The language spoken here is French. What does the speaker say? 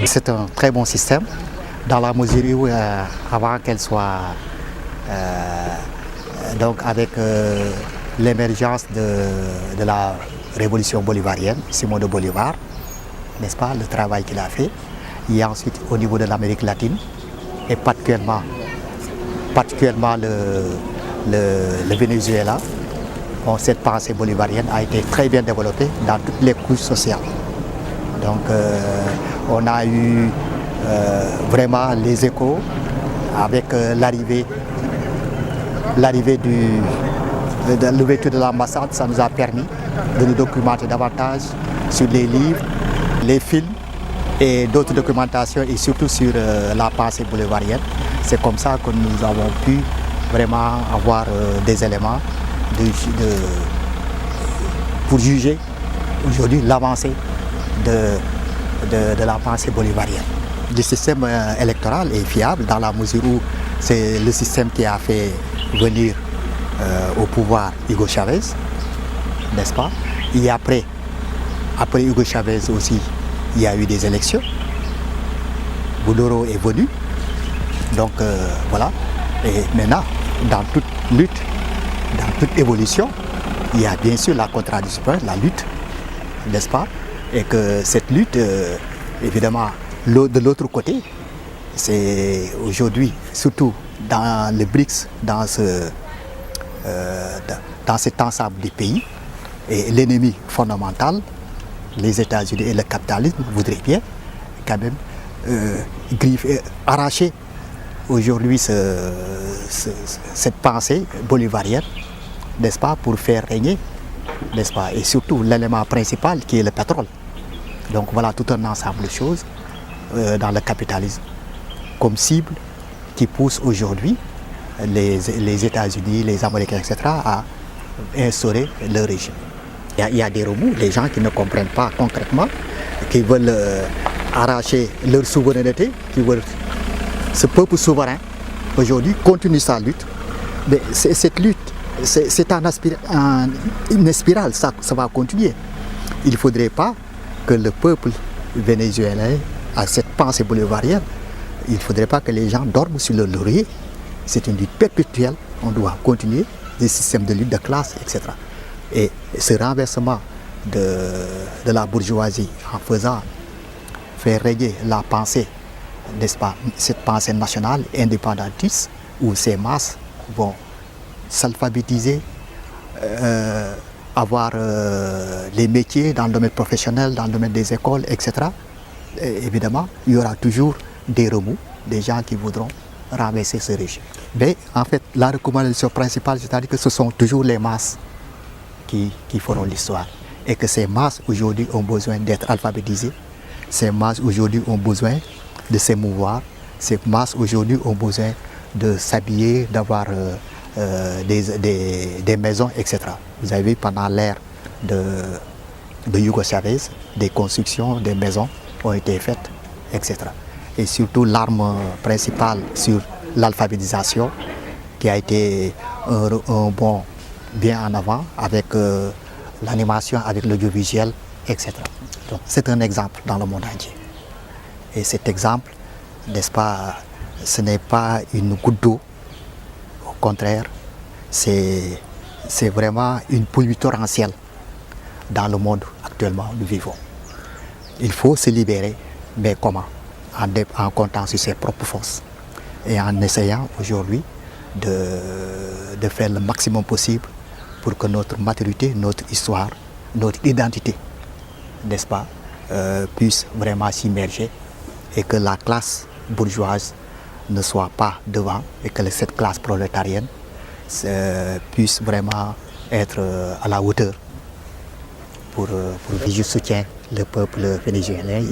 C'est un très bon système dans la mesure où avant qu'elle soit donc avec l'émergence de la révolution bolivarienne, Simón de Bolivar, n'est-ce pas, le travail qu'il a fait. Il y a ensuite au niveau de l'Amérique latine et particulièrement le Venezuela. Bon, cette pensée bolivarienne a été très bien développée dans toutes les couches sociales. Donc on a eu vraiment les échos avec l'arrivée de l'ouverture de l'ambassade. Ça nous a permis de nous documenter davantage sur les livres, les films et d'autres documentations et surtout sur la pensée bolivarienne. C'est comme ça que nous avons pu vraiment avoir des éléments pour juger aujourd'hui l'avancée de la pensée bolivarienne. Le système électoral est fiable dans la mesure où c'est le système qui a fait venir au pouvoir Hugo Chavez, n'est-ce pas? Et après Hugo Chavez aussi, il y a eu des élections. Maduro est venu. Donc voilà. Et maintenant, dans toute lutte, dans toute évolution, il y a bien sûr la contradiction, la lutte, n'est-ce pas? Et que cette lutte, évidemment, de l'autre côté, c'est aujourd'hui, surtout dans le BRICS, dans cet ensemble de pays, et l'ennemi fondamental, les États-Unis et le capitalisme, voudraient bien quand même arracher aujourd'hui cette pensée bolivarienne, n'est-ce pas, pour faire régner, n'est-ce pas, et surtout l'élément principal qui est le pétrole. Donc voilà tout un ensemble de choses dans le capitalisme comme cible qui pousse aujourd'hui les États-Unis, les Américains, etc. à instaurer leur régime. Il y a des remous, les gens qui ne comprennent pas concrètement, qui veulent arracher leur souveraineté, qui veulent ce peuple souverain aujourd'hui continue sa lutte. Mais cette lutte, c'est une spirale, ça va continuer. Il ne faudrait pas que le peuple vénézuélien a cette pensée bolivarienne. Il ne faudrait pas que les gens dorment sur leur laurier. C'est une lutte perpétuelle, on doit continuer des systèmes de lutte de classe, etc. Et ce renversement de la bourgeoisie en faisant faire régner la pensée, n'est-ce pas, cette pensée nationale indépendantiste où ces masses vont s'alphabétiser, avoir les métiers dans le domaine professionnel, dans le domaine des écoles, etc. Et évidemment, il y aura toujours des remous, des gens qui voudront renverser ce régime. Mais en fait, la recommandation principale, c'est-à-dire que ce sont toujours les masses qui feront l'histoire. Et que ces masses aujourd'hui ont besoin d'être alphabétisées. Ces masses aujourd'hui ont besoin de s'émouvoir. Ces masses aujourd'hui ont besoin de s'habiller, d'avoir des maisons, etc. Vous avez vu pendant l'ère de Hugo Chavez, des constructions, des maisons ont été faites, etc. Et surtout l'arme principale sur l'alphabétisation qui a été un bond bien en avant avec l'animation, avec l'audiovisuel, etc. Donc c'est un exemple dans le monde entier. Et cet exemple, n'est-ce pas, ce n'est pas une goutte d'eau, au contraire, c'est vraiment une pluie torrentielle dans le monde actuellement où nous vivons. Il faut se libérer, mais comment? En comptant sur ses propres forces et en essayant aujourd'hui de faire le maximum possible pour que notre maturité, notre histoire, notre identité, n'est-ce pas, puisse vraiment s'immerger et que la classe bourgeoise ne soit pas devant et que cette classe prolétarienne puisse vraiment être à la hauteur pour que je soutienne le peuple vénézuélien.